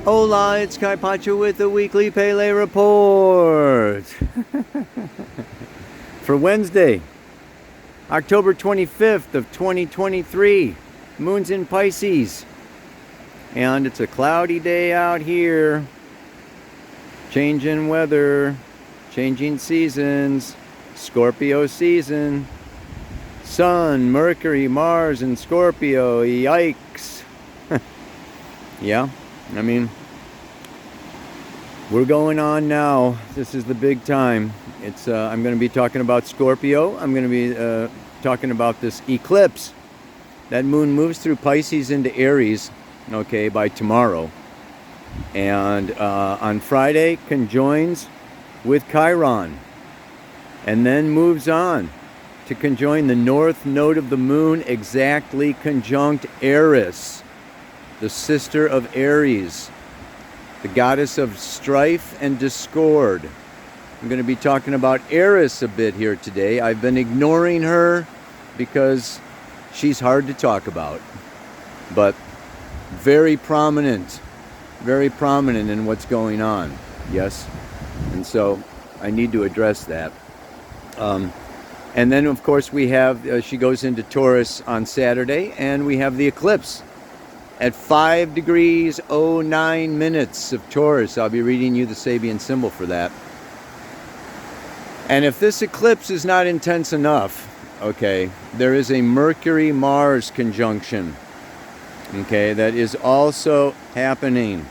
Hola, it's Kai Pacho with the weekly Pele report for Wednesday, October 25th of 2023. Moon's in Pisces, and it's a cloudy day out here. Changing weather, changing seasons, Scorpio season. Sun, Mercury, Mars, and Scorpio. Yikes. Yeah, I mean, we're going on now. This is the big time. I'm going to be talking about Scorpio. I'm going to be talking about this eclipse. That moon moves through Pisces into Aries, okay, by tomorrow. And on Friday, conjoins with Chiron. And then moves on to conjoin the north node of the moon, exactly conjunct Eris, the sister of Aries, the goddess of strife and discord. I'm going to be talking about Eris a bit here today. I've been ignoring her because she's hard to talk about, but very prominent in what's going on. Yes, and so I need to address that. And then, of course, we have, she goes into Taurus on Saturday, and we have the eclipse at 5 degrees 09 minutes of Taurus. I'll be reading you the Sabian symbol for that. And if this eclipse is not intense enough, okay, there is a Mercury-Mars conjunction, okay, that is also happening.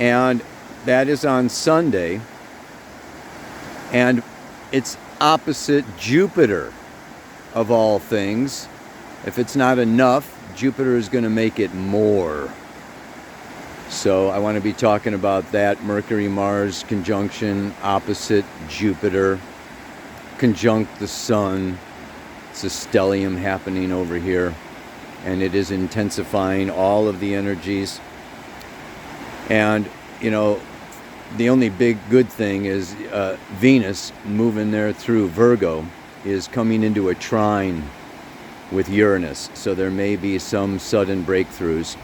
And that is on Sunday. And it's opposite Jupiter, of all things. If it's not enough, Jupiter is going to make it more. So I want to be talking about that Mercury-Mars conjunction opposite Jupiter, conjunct the Sun. It's a stellium happening over here, and it is intensifying all of the energies. And, you know, the only big good thing is Venus, moving there through Virgo, is coming into a trine with Uranus. So there may be some sudden breakthroughs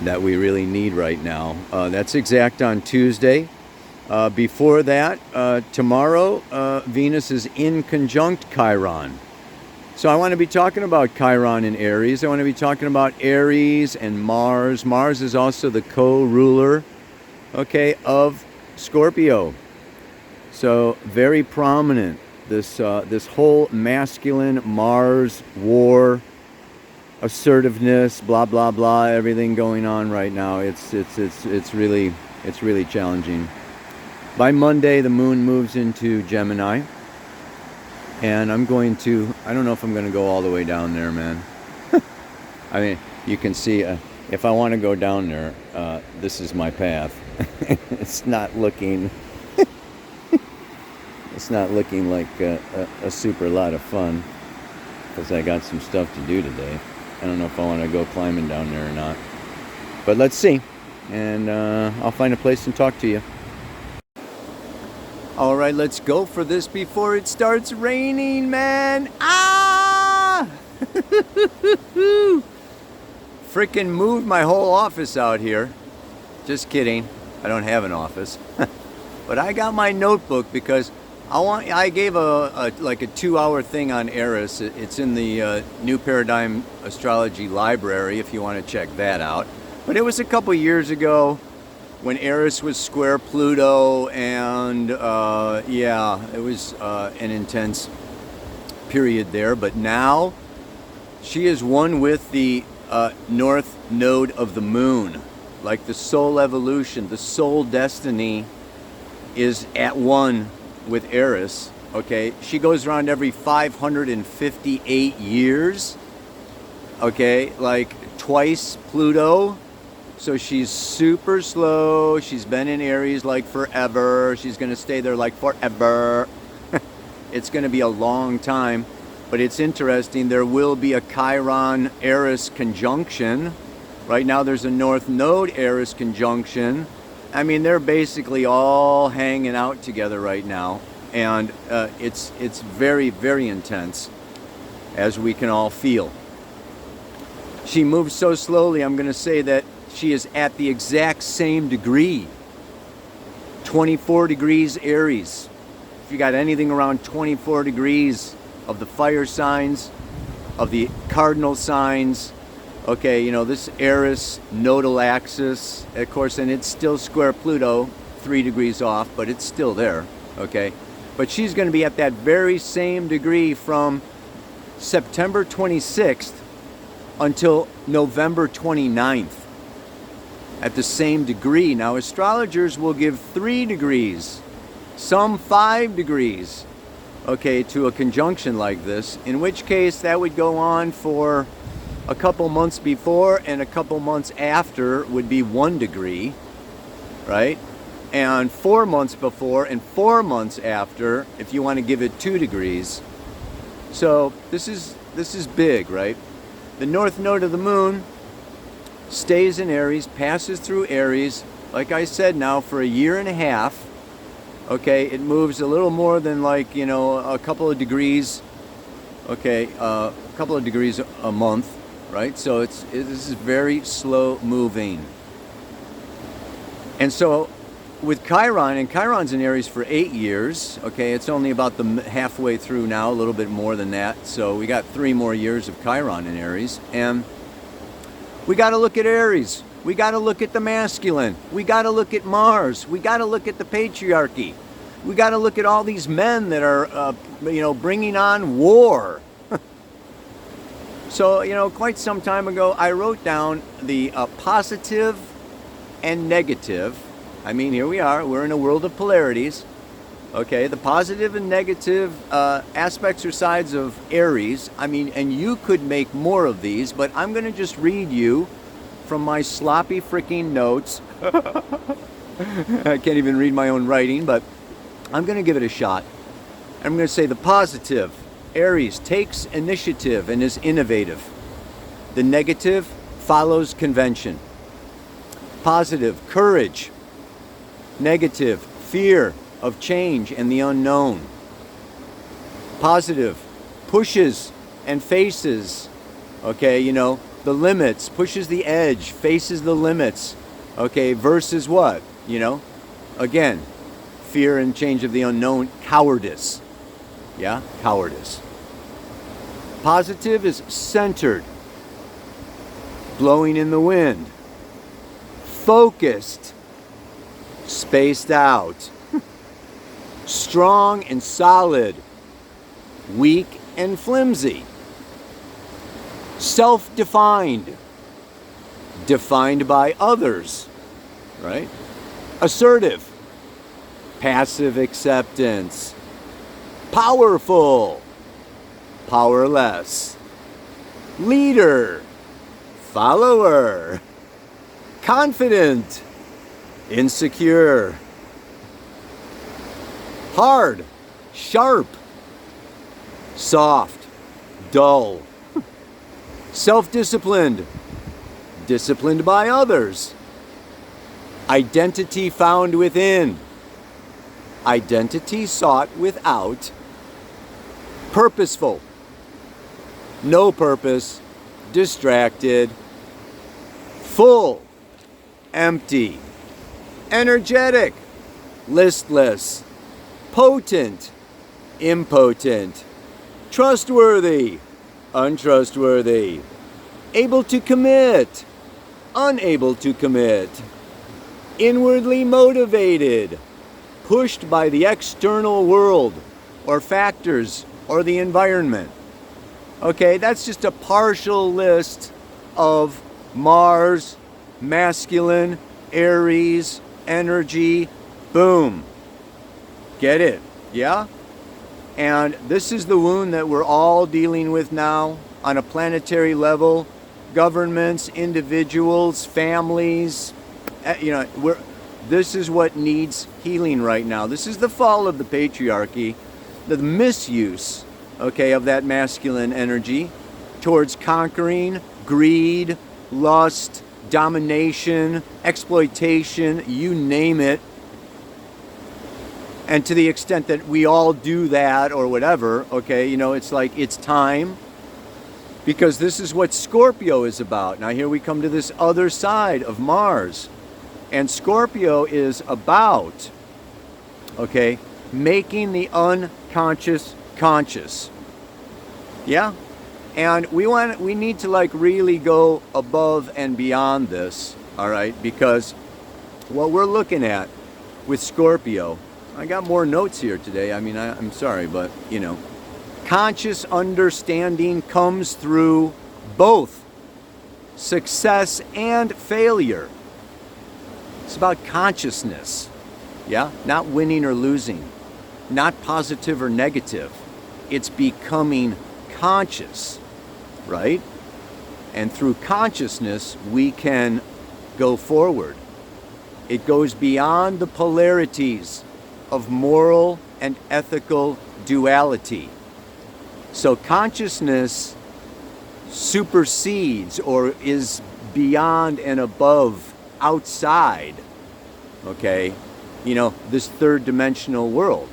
that we really need right now. That's exact on Tuesday. Before that, tomorrow, Venus is in conjunct Chiron. So I want to be talking about Chiron in Aries. I want to be talking about Aries and Mars. Mars is also the co-ruler, okay, of Scorpio. So very prominent, this whole masculine Mars war, assertiveness, blah blah blah, everything going on right now. It's really challenging. By Monday, the moon moves into Gemini, and I don't know if I'm going to go all the way down there, man. I mean, you can see if I want to go down there, this is my path. It's not looking like a super lot of fun, because I got some stuff to do today. I don't know if I want to go climbing down there or not, but let's see, and I'll find a place and talk to you. All right, let's go for this before it starts raining, man. Ah! Freaking moved my whole office out here. Just kidding. I don't have an office. But I got my notebook because I gave a 2-hour thing on Eris. It's in the New Paradigm Astrology Library if you want to check that out. But it was a couple years ago when Eris was square Pluto, and yeah, it was an intense period there. But now she is one with the north node of the moon. Like the soul evolution, the soul destiny is at one with Eris, okay? She goes around every 558 years, okay? Like twice Pluto. So she's super slow. She's been in Aries like forever. She's going to stay there like forever. It's going to be a long time. But it's interesting. There will be a Chiron-Eris conjunction. Right now there's a North Node Eris conjunction. I mean, they're basically all hanging out together right now. And it's very, very intense, as we can all feel. She moves so slowly, I'm going to say that she is at the exact same degree. 24 degrees Aries. If you got anything around 24 degrees of the fire signs, of the cardinal signs, okay, you know, this Eris nodal axis, of course, and it's still square Pluto, 3 degrees off, but it's still there, okay? But she's going to be at that very same degree from September 26th until November 29th. At the same degree. Now, astrologers will give 3 degrees, some 5 degrees, okay, to a conjunction like this, in which case that would go on for a couple months before and a couple months after would be 1 degree, right? And 4 months before and 4 months after, if you want to give it 2 degrees. So this is big, right? The north node of the moon stays in Aries, passes through Aries, like I said now, for a year and a half. Okay, it moves a little more than, like, you know, a couple of degrees, okay, a couple of degrees a month, right? So this is very slow moving. And so with Chiron, and Chiron's in Aries for 8 years, okay, it's only about the halfway through now, a little bit more than that. So we got 3 more years of Chiron in Aries, and we got to look at Aries. We got to look at the masculine. We got to look at Mars. We got to look at the patriarchy. We got to look at all these men that are, you know, bringing on war. So, you know, quite some time ago, I wrote down the positive and negative. I mean, here we are. We're in a world of polarities. Okay, the positive and negative aspects or sides of Aries. I mean, and you could make more of these, but I'm going to just read you from my sloppy freaking notes. I can't even read my own writing, but I'm going to give it a shot. I'm going to say the positive. Aries takes initiative and is innovative. The negative follows convention. Positive, courage. Negative, fear of change and the unknown. Positive, pushes and faces, okay, you know, the limits, pushes the edge, faces the limits, okay, versus what? You know, again, fear and change of the unknown, cowardice. Yeah, cowardice. Positive is centered, blowing in the wind, focused, spaced out, strong and solid, weak and flimsy, self-defined, defined by others, right? Assertive, passive acceptance, powerful, powerless, leader, follower, confident, insecure, hard, sharp, soft, dull, self-disciplined, disciplined by others, identity found within, identity sought without, purposeful, no purpose, distracted, full, empty, energetic, listless, potent, impotent, trustworthy, untrustworthy, able to commit, unable to commit, inwardly motivated, pushed by the external world or factors or the environment. Okay, that's just a partial list of Mars, masculine, Aries, energy, boom. Get it? Yeah? And this is the wound that we're all dealing with now on a planetary level. Governments, individuals, families, you know, this is what needs healing right now. This is the fall of the patriarchy, the misuse, okay, of that masculine energy towards conquering, greed, lust, domination, exploitation, you name it. And to the extent that we all do that or whatever, okay, you know, it's like it's time Because this is what Scorpio is about. Now here we come to this other side of Mars. And Scorpio is about, okay, making the unconscious conscious. Yeah? And we need to like really go above and beyond this, all right? Because what we're looking at with Scorpio, I got more notes here today. I mean, I'm sorry, but, you know, conscious understanding comes through both success and failure. It's about consciousness, yeah? Not winning or losing, not positive or negative. It's becoming conscious, right? And through consciousness, we can go forward. It goes beyond the polarities of moral and ethical duality. So consciousness supersedes or is beyond and above, outside, okay, you know, this third dimensional world.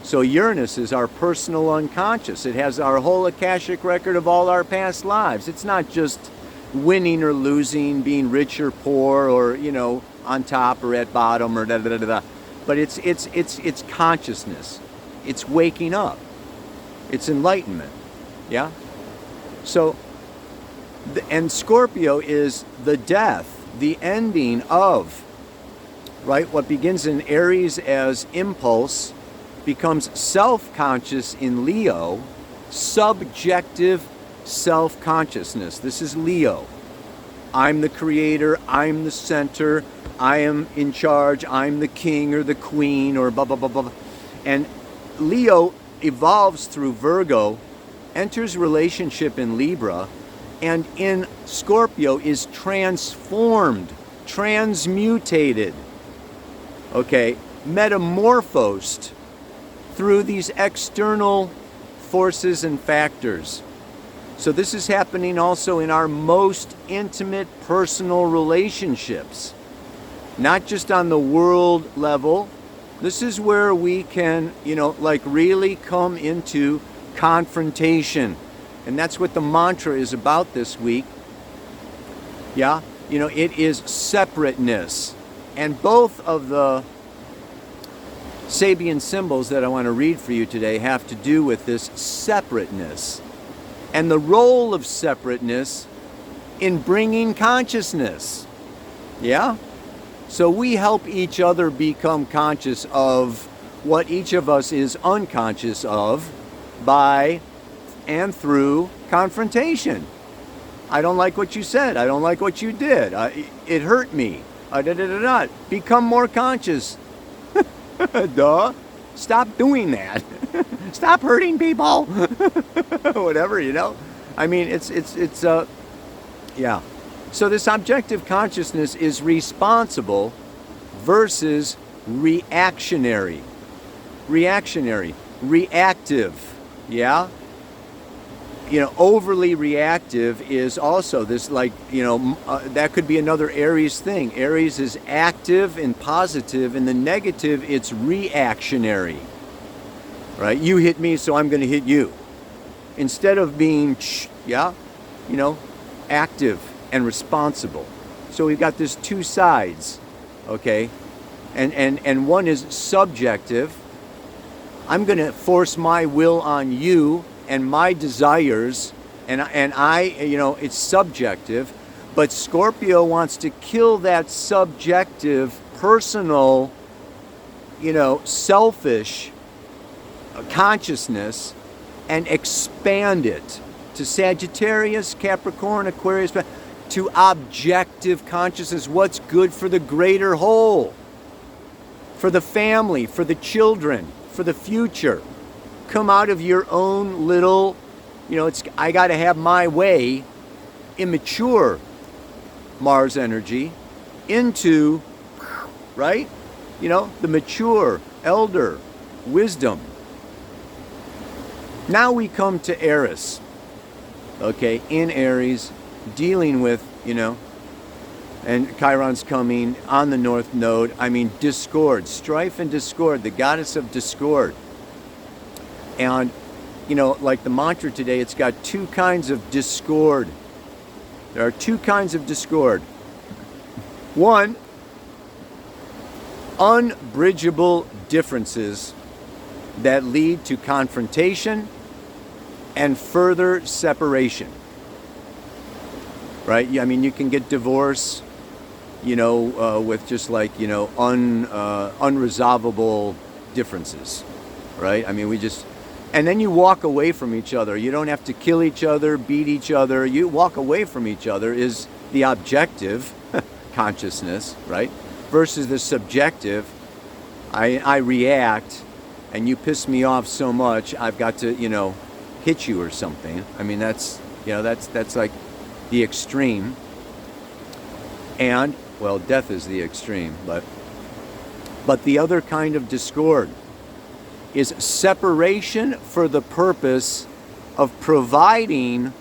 So Uranus is our personal unconscious. It has our whole Akashic record of all our past lives. It's not just winning or losing, being rich or poor, or, you know, on top or at bottom or da da da da. But it's consciousness. It's waking up. It's enlightenment. Yeah? So, and Scorpio is the death, the ending of, right? What begins in Aries as impulse becomes self-conscious in Leo, subjective self-consciousness. This is Leo. I'm the creator, I'm the center, I am in charge, I'm the king or the queen or blah, blah, blah, blah. And Leo evolves through Virgo, enters relationship in Libra, and in Scorpio is transformed, transmutated, okay, metamorphosed through these external forces and factors. So this is happening also in our most intimate personal relationships, not just on the world level. This is where we can, you know, like really come into confrontation. And that's what the mantra is about this week. Yeah, you know, it is separateness. And both of the Sabian symbols that I want to read for you today have to do with this separateness and the role of separateness in bringing consciousness. Yeah? So we help each other become conscious of what each of us is unconscious of by and through confrontation. I don't like what you said. I don't like what you did. It hurt me. Become more conscious. Duh. Stop doing that. Stop hurting people. Whatever, you know. I mean, it's yeah. So this objective consciousness is responsible versus reactionary. Reactionary. Reactive. Yeah? You know, overly reactive is also this, like, you know, that could be another Aries thing. Aries is active and positive, and the negative, it's reactionary. Right? You hit me, so I'm going to hit you. Instead of being, yeah, you know, active and responsible. So we've got this two sides, okay? And one is subjective. I'm going to force my will on you and my desires, and I, you know, it's subjective. But Scorpio wants to kill that subjective, personal, you know, selfish consciousness and expand it to Sagittarius, Capricorn, Aquarius, to objective consciousness, what's good for the greater whole, for the family, for the children, for the future. Come out of your own little, you know, it's I got to have my way, immature Mars energy into, right? You know, the mature, elder, wisdom. Now we come to Eris, okay, in Aries, dealing with, you know, and Chiron's coming on the North Node. I mean, discord, strife and discord, the goddess of discord. And like the mantra today, it's got two kinds of discord. There are two kinds of discord. One, unbridgeable differences that lead to confrontation and further separation. Right? I mean, you can get divorce, with just like, unresolvable differences. Right? I mean, and then you walk away from each other. You don't have to kill each other, beat each other. You walk away from each other is the objective consciousness, right? Versus the subjective, I react, and you piss me off so much, I've got to, hit you or something. I mean, that's like the extreme. And, well, death is the extreme, but the other kind of discord is separation for the purpose of providing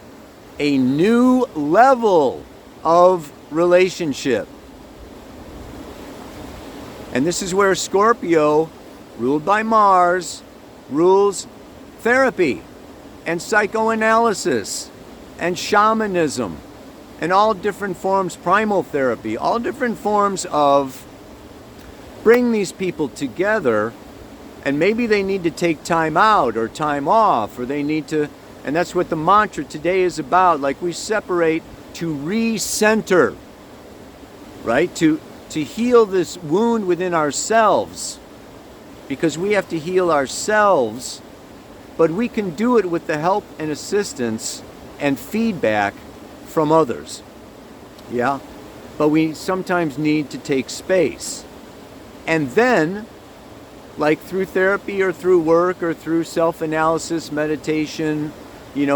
a new level of relationship. And this is where Scorpio, ruled by Mars, rules therapy and psychoanalysis and shamanism and all different forms, primal therapy, all different forms of bring these people together. And maybe they need to take time out or time off, or they need to, and that's what the mantra today is about. Like, we separate to recenter, right? To heal this wound within ourselves, because we have to heal ourselves, but we can do it with the help and assistance and feedback from others. Yeah? But we sometimes need to take space. And then, like through therapy or through work or through self-analysis, meditation,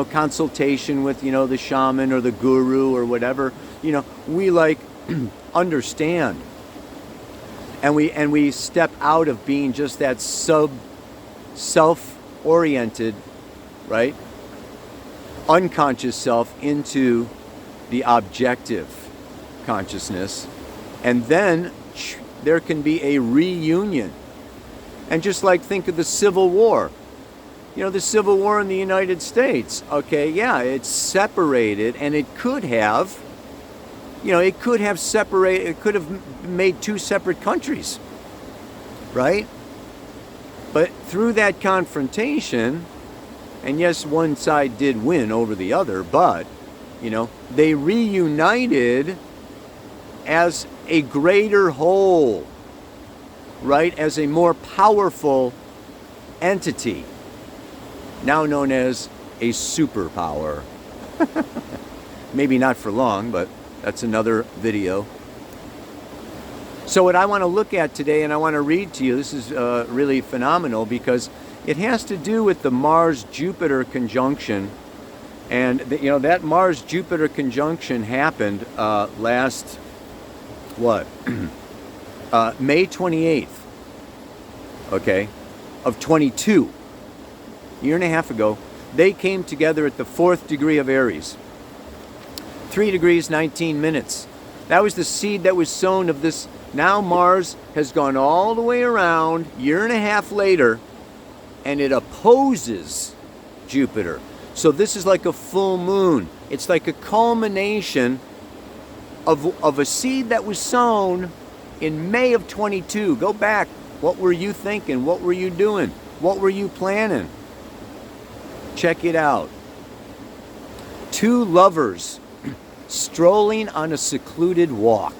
consultation with, the shaman or the guru or whatever, we like understand. And we step out of being just that self-oriented, right? Unconscious self into the objective consciousness. And then there can be a reunion. And just like think of the Civil War. The Civil War in the United States. Okay, yeah, it's separated, and it could have separated, it could have made two separate countries. Right? But through that confrontation, and yes, one side did win over the other, but, they reunited as a greater whole. Right, as a more powerful entity, now known as a superpower. Maybe not for long, but that's another video. So what I want to look at today, and I want to read to you, this is really phenomenal because it has to do with the Mars-Jupiter conjunction. And that Mars-Jupiter conjunction happened last, May 28th, okay, of 22, year and a half ago. They came together at the 4th degree of Aries, 3 degrees, 19 minutes. That was the seed that was sown of this. Now Mars has gone all the way around, year and a half later, and it opposes Jupiter. So this is like a full moon. It's like a culmination of a seed that was sown in May of 22. Go back. What were you thinking? What were you doing? What were you planning? Check it out. Two lovers strolling on a secluded walk.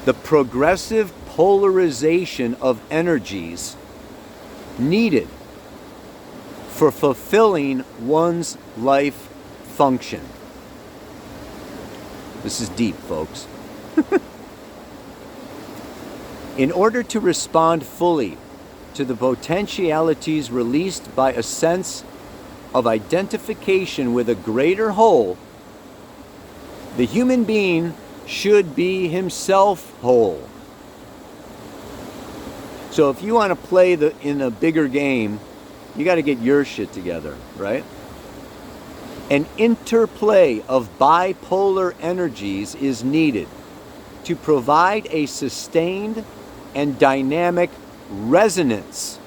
The progressive polarization of energies needed for fulfilling one's life function. This is deep, folks. In order to respond fully to the potentialities released by a sense of identification with a greater whole, the human being should be himself whole. So if you want to play in a bigger game, you got to get your shit together, right? An interplay of bipolar energies is needed to provide a sustained and dynamic resonance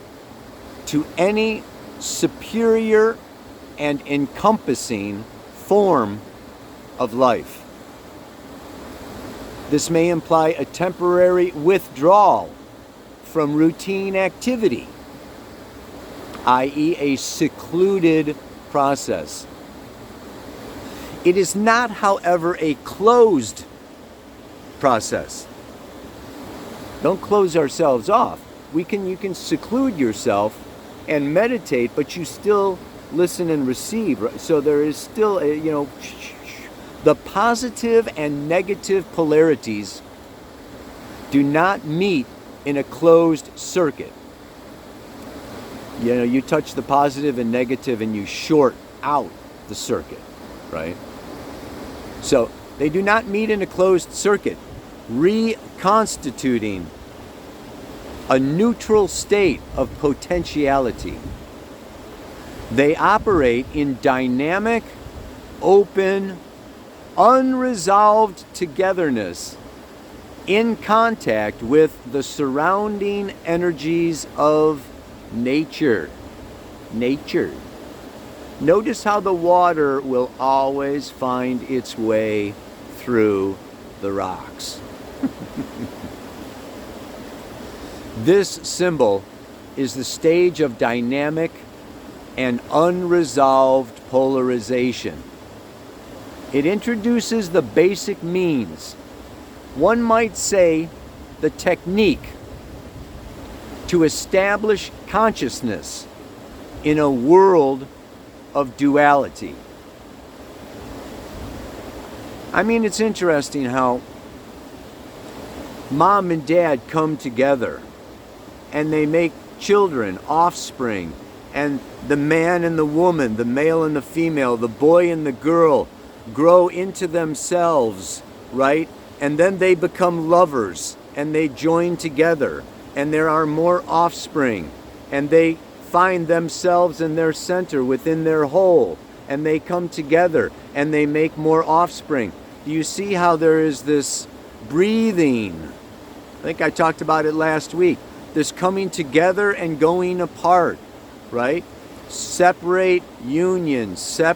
to any superior and encompassing form of life. This may imply a temporary withdrawal from routine activity, i.e., a secluded process. It is not, however, a closed process. Don't close ourselves off. You can seclude yourself and meditate, but you still listen and receive. So there is still the positive and negative polarities do not meet in a closed circuit. You touch the positive and negative and you short out the circuit, right? So they do not meet in a closed circuit, reconstituting a neutral state of potentiality. They operate in dynamic, open, unresolved togetherness in contact with the surrounding energies of nature. Notice how the water will always find its way through the rocks. This symbol is the stage of dynamic and unresolved polarization. It introduces the basic means, one might say the technique, to establish consciousness in a world of duality. I mean, it's interesting how mom and dad come together and they make children, offspring, and the man and the woman, the male and the female, the boy and the girl grow into themselves, right? And then they become lovers and they join together and there are more offspring and they find themselves in their center within their whole and they come together and they make more offspring. Do you see how there is this breathing? I think I talked about it last week. This coming together and going apart, right? Separate union. So,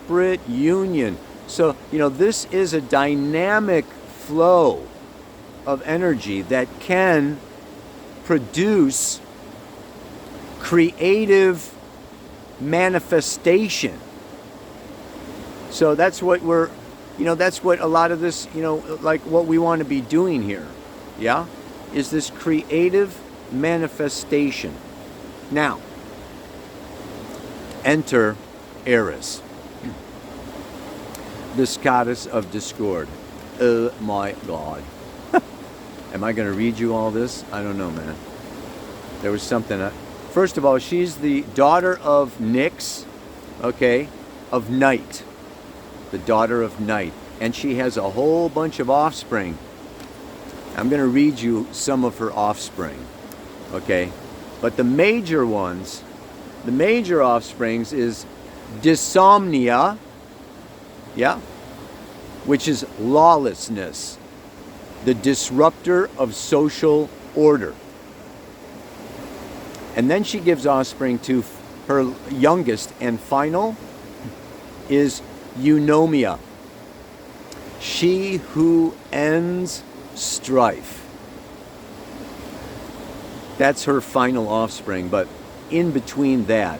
this is a dynamic flow of energy that can produce creative manifestation. So that's what that's what a lot of this, like what we want to be doing here, yeah, is this creative manifestation. Now, enter Eris, this goddess of discord. Oh my God. Am I going to read you all this? I don't know, man. There was something. First of all, she's the daughter of Nyx, okay, of night. The daughter of night. And she has a whole bunch of offspring. I'm going to read you some of her offspring, okay? But the major ones, the major offsprings is dysomnia, yeah, which is lawlessness, the disruptor of social order. And then she gives offspring to her youngest and final is eunomia, she who ends strife. That's her final offspring, but in between that,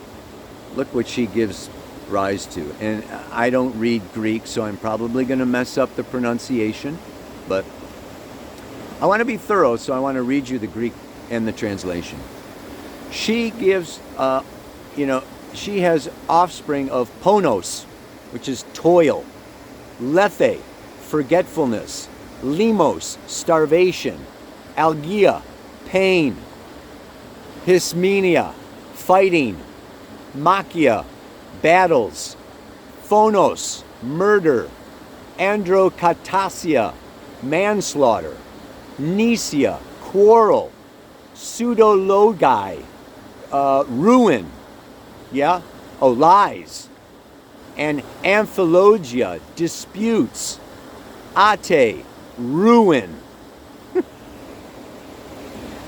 look what she gives rise to. And I don't read Greek, so I'm probably going to mess up the pronunciation, but I want to be thorough, so I want to read you the Greek and the translation. She gives, she has offspring of ponos, which is toil, lethe, forgetfulness, limos, starvation, algia, pain, hismenia, fighting, machia, battles, phonos, murder, androkatasia, manslaughter, nesia, quarrel, pseudologi, ruin, yeah? Oh, lies. And amphalogia, disputes, ate, ruin.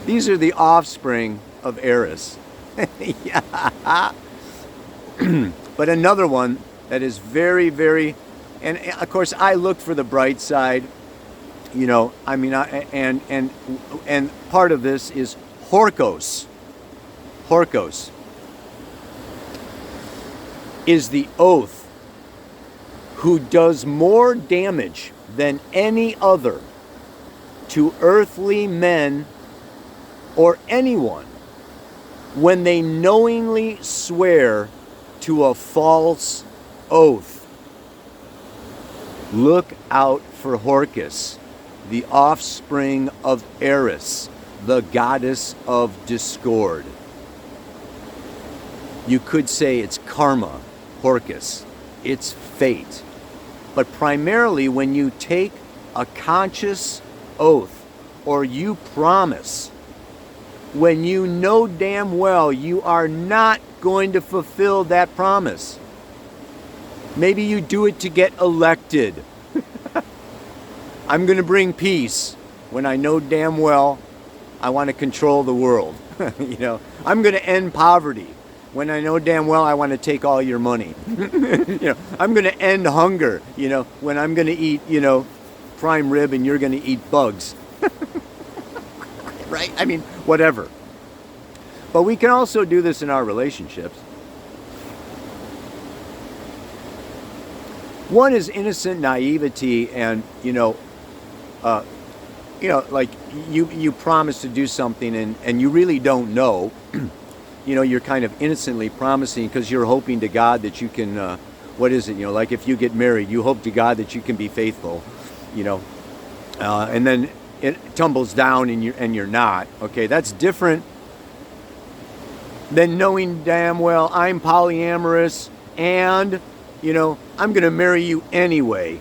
These are the offspring of Eris. Yeah. But another one that is very, very, and of course I look for the bright side, I mean, and part of this is Horkos. Horkos is the oath who does more damage than any other to earthly men or anyone when they knowingly swear to a false oath. Look out for Horkos, the offspring of Eris, the goddess of discord. You could say it's karma, Horkos. It's fate. But primarily when you take a conscious oath or you promise when you know damn well you are not going to fulfill that promise. Maybe you do it to get elected. I'm going to bring peace when I know damn well I want to control the world. I'm going to end poverty when I know damn well I want to take all your money. I'm going to end hunger, when I'm going to eat, prime rib and you're going to eat bugs. Right? I mean, whatever. But we can also do this in our relationships. One is innocent naivety and, like you promise to do something and you really don't know. You're kind of innocently promising because you're hoping to God that you can, what is it? Like if you get married, you hope to God that you can be faithful, and then it tumbles down and you're not. Okay, that's different than knowing damn well I'm polyamorous and, I'm going to marry you anyway.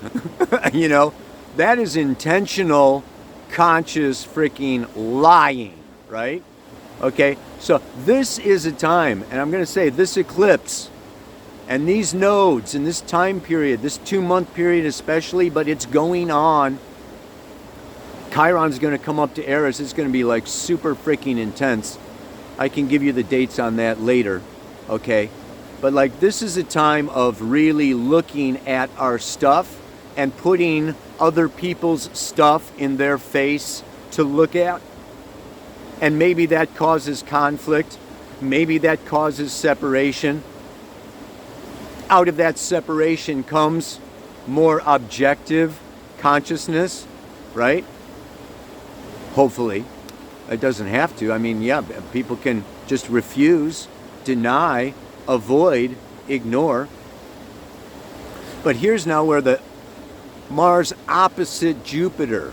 That is intentional, conscious freaking lying, right? Okay, so this is a time, and I'm going to say this eclipse and these nodes in this time period, this 2-month period especially, but it's going on. Chiron's going to come up to Eris. It's going to be like super freaking intense. I can give you the dates on that later, okay? But like this is a time of really looking at our stuff and putting other people's stuff in their face to look at. And maybe that causes conflict. Maybe that causes separation. Out of that separation comes more objective consciousness, right? Hopefully. It doesn't have to. I mean, yeah, people can just refuse, deny, avoid, ignore. But here's now where the Mars opposite Jupiter,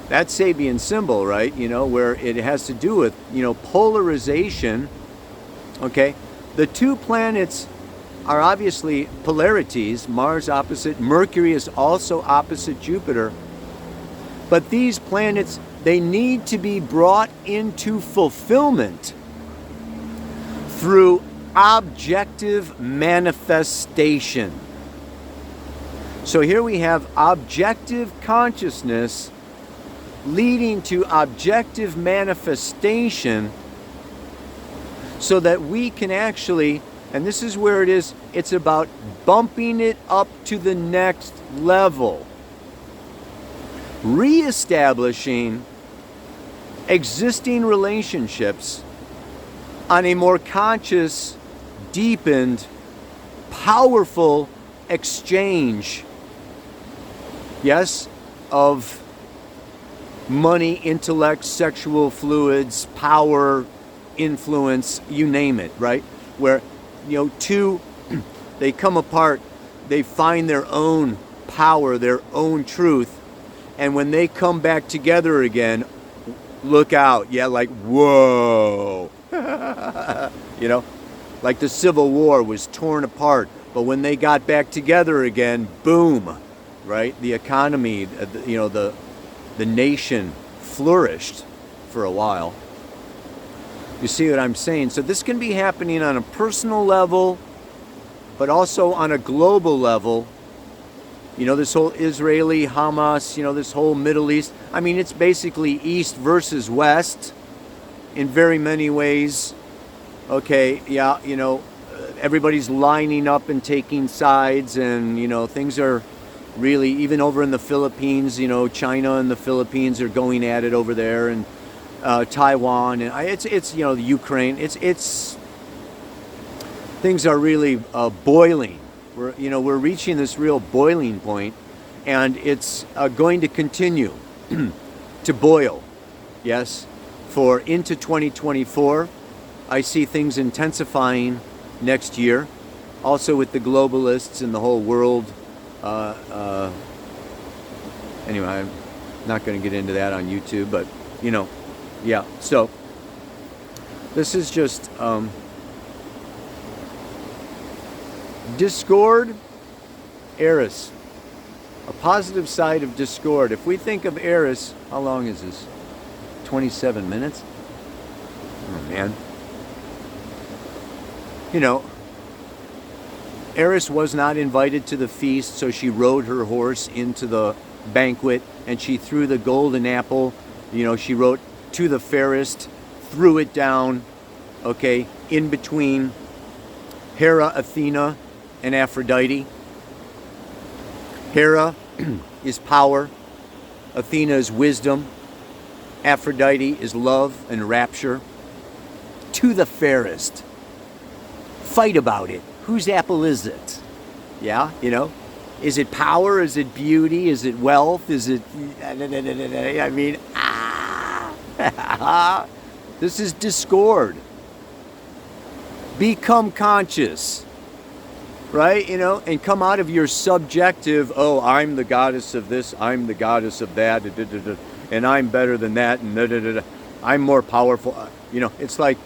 that Sabian symbol, right? Where it has to do with, polarization. Okay? The two planets are obviously polarities. Mars opposite, Mercury is also opposite Jupiter. But these planets, they need to be brought into fulfillment through objective manifestation. So here we have objective consciousness leading to objective manifestation so that we can actually, and this is where it is, it's about bumping it up to the next level. Reestablishing existing relationships on a more conscious, deepened, powerful exchange, yes, of money, intellect, sexual fluids, power, influence, you name it, right? Where, two, they come apart, they find their own power, their own truth, and when they come back together again, look out, yeah, like, whoa. Like the Civil War was torn apart, but when they got back together again, boom, right? The economy, the nation flourished for a while. You see what I'm saying? So this can be happening on a personal level, but also on a global level. This whole Israeli, Hamas, this whole Middle East. I mean, it's basically East versus West in very many ways. Okay, yeah, everybody's lining up and taking sides, and things are really, even over in the Philippines, China and the Philippines are going at it over there, and Taiwan, and it's the Ukraine. It's things are really boiling. We're reaching this real boiling point, and it's going to continue to boil. Yes, for into 2024, I see things intensifying next year. Also with the globalists and the whole world. Anyway, I'm not going to get into that on YouTube, but yeah. So this is just discord, Eris. A positive side of discord. If we think of Eris, how long is this? 27 minutes? Oh man. Eris was not invited to the feast, so she rode her horse into the banquet, and she threw the golden apple. She wrote to the fairest, threw it down, okay, in between Hera, Athena, and Aphrodite. Hera is power, Athena is wisdom, Aphrodite is love and rapture. To the fairest. Fight about it. Whose apple is it? Yeah, is it power? Is it beauty? Is it wealth? Is it, I mean, this is discord. Become conscious, right? And come out of your subjective, oh, I'm the goddess of this, I'm the goddess of that, and I'm better than that, and I'm more powerful. It's like,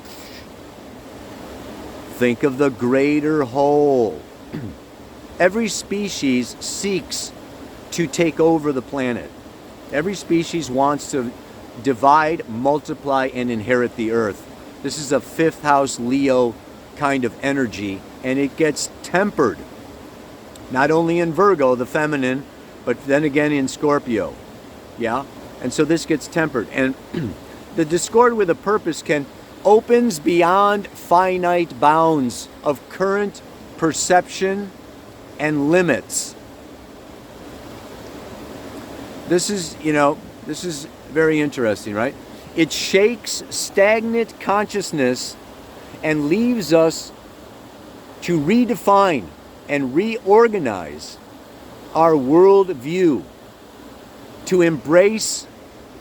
think of the greater whole. Every species seeks to take over the planet. Every species wants to divide, multiply, and inherit the earth. This is a fifth house Leo kind of energy, and it gets tempered. Not only in Virgo, the feminine, but then again in Scorpio. Yeah? And so this gets tempered. And the discord with a purpose opens beyond finite bounds of current perception and limits. This is very interesting, right? It shakes stagnant consciousness and leaves us to redefine and reorganize our world view, to embrace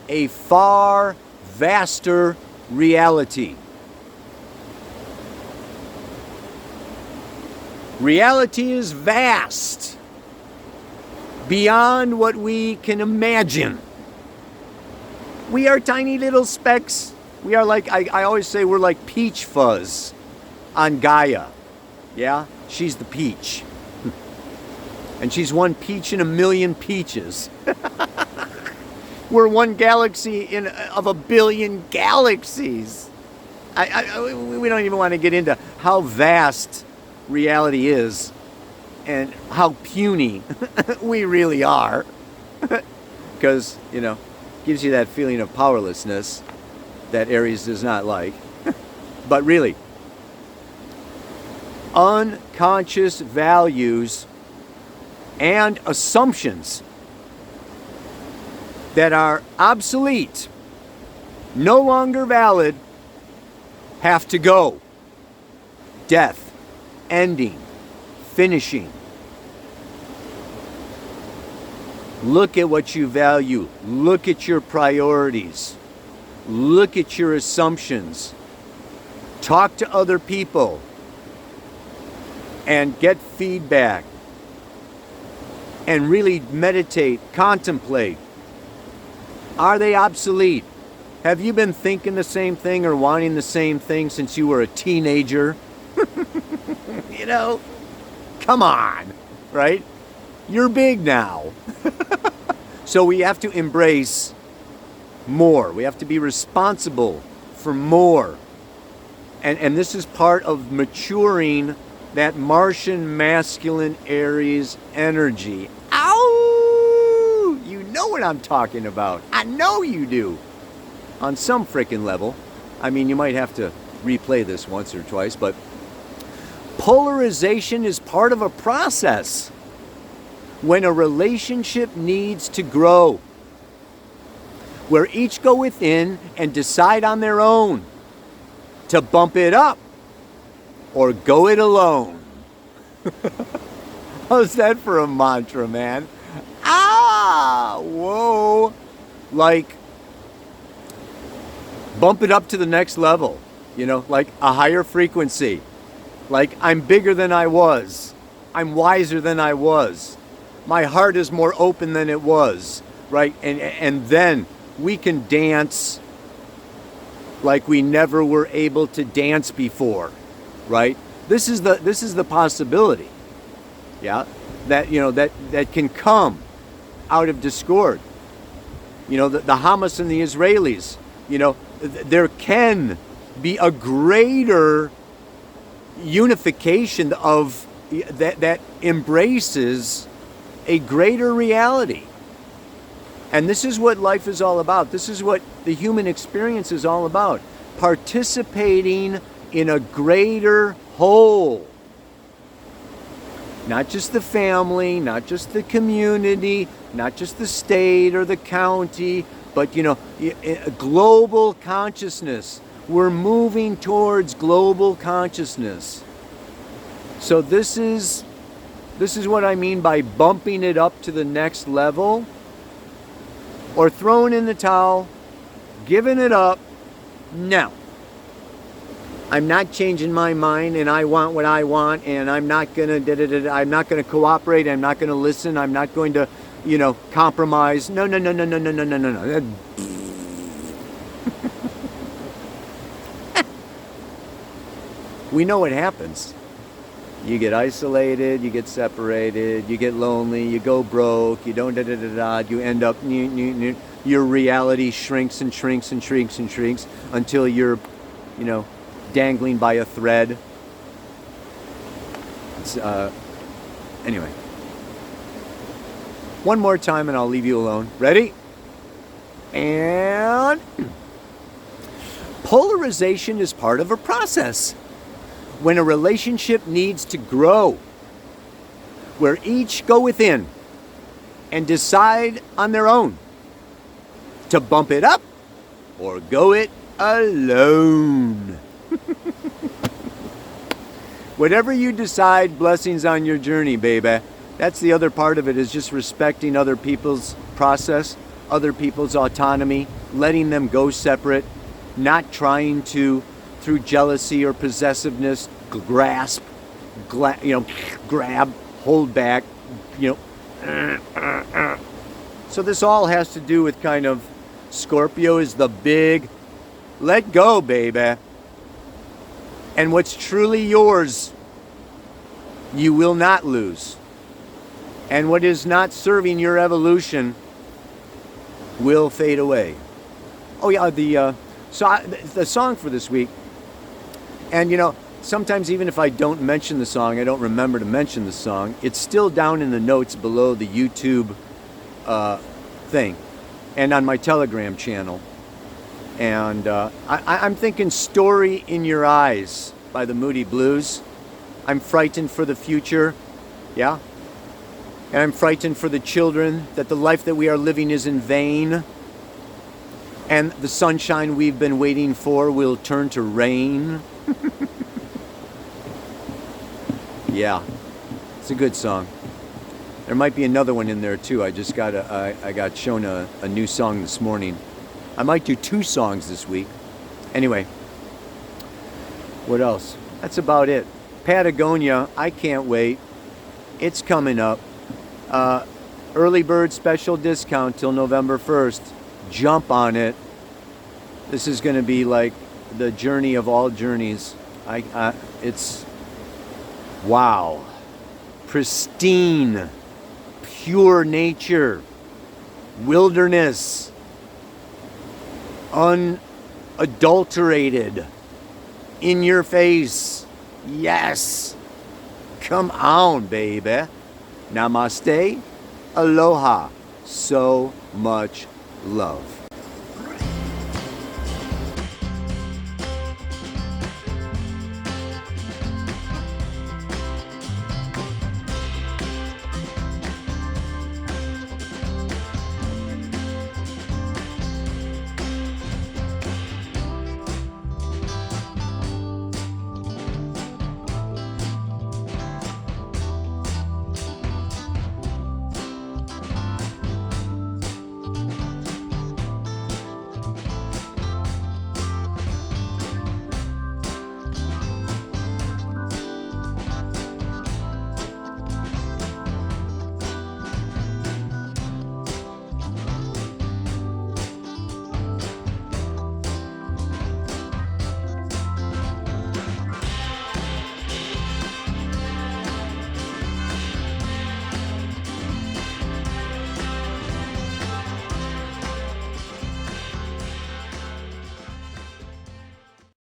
a far vaster reality. Reality is vast, beyond what we can imagine. We are tiny little specks. We are like, I always say we're like peach fuzz on Gaia. Yeah? She's the peach. And she's one peach in a million peaches. We're one galaxy of a billion galaxies. We don't even want to get into how vast reality is and how puny we really are. Because, gives you that feeling of powerlessness that Aries does not like. But really, unconscious values and assumptions that are obsolete, no longer valid, have to go. Death, ending, finishing. Look at what you value. Look at your priorities. Look at your assumptions. Talk to other people and get feedback. And really meditate, contemplate. Are they obsolete? Have you been thinking the same thing or wanting the same thing since you were a teenager? Come on, right? You're big now. So we have to embrace more. We have to be responsible for more. And this is part of maturing that Martian masculine Aries energy. Ow! You know what I'm talking about. I know you do. On some frickin' level. I mean, you might have to replay this once or twice, but Polarization is part of a process when a relationship needs to grow, where each go within and decide on their own to bump it up or go it alone. How's that for a mantra, man? Ah, whoa. Like, bump it up to the next level, like a higher frequency. Like, I'm bigger than I was. I'm wiser than I was. My heart is more open than it was, right? And then we can dance like we never were able to dance before, right? This is the possibility, yeah, that can come out of discord. The Hamas and the Israelis, there can be a greater unification of that embraces a greater reality. And this is what life is all about. This is what the human experience is all about. Participating in a greater whole. Not just the family, not just the community, not just the state or the county, but global consciousness. We're moving towards global consciousness. So this is what I mean by bumping it up to the next level, or throwing in the towel, giving it up. No. I'm not changing my mind, and I want what I want, and I'm not gonna I'm not gonna cooperate, I'm not gonna listen, I'm not going to, compromise. No. We know what happens. You get isolated, you get separated, you get lonely, you go broke, you don't you end up, your reality shrinks and shrinks and shrinks and shrinks until you're, dangling by a thread. Anyway. One more time and I'll leave you alone. Ready? And polarization is part of a process when a relationship needs to grow, where each go within and decide on their own to bump it up or go it alone. Whatever you decide, blessings on your journey, baby. That's the other part of it, is just respecting other people's process, other people's autonomy, letting them go separate, not trying to, through jealousy or possessiveness, grab, hold back, So this all has to do with kind of, Scorpio is the big, let go, baby. And what's truly yours, you will not lose. And what is not serving your evolution will fade away. Oh yeah, the song for this week. And sometimes even if I don't mention the song, I don't remember to mention the song, it's still down in the notes below the YouTube thing and on my Telegram channel. And I'm thinking Story in Your Eyes by the Moody Blues. I'm frightened for the future, yeah? And I'm frightened for the children, that the life that we are living is in vain. And the sunshine we've been waiting for will turn to rain. Yeah, it's a good song. There might be another one in there too. I got shown a new song this morning. I might do 2 songs this week. Anyway, what else? That's about it. Patagonia, I can't wait. It's coming up. Early bird special discount till November 1st. Jump on it. This is going to be like the journey of all journeys. It's wow. Pristine, pure nature, wilderness, unadulterated, in your face. Yes. Come on, baby. Namaste. Aloha. So much love.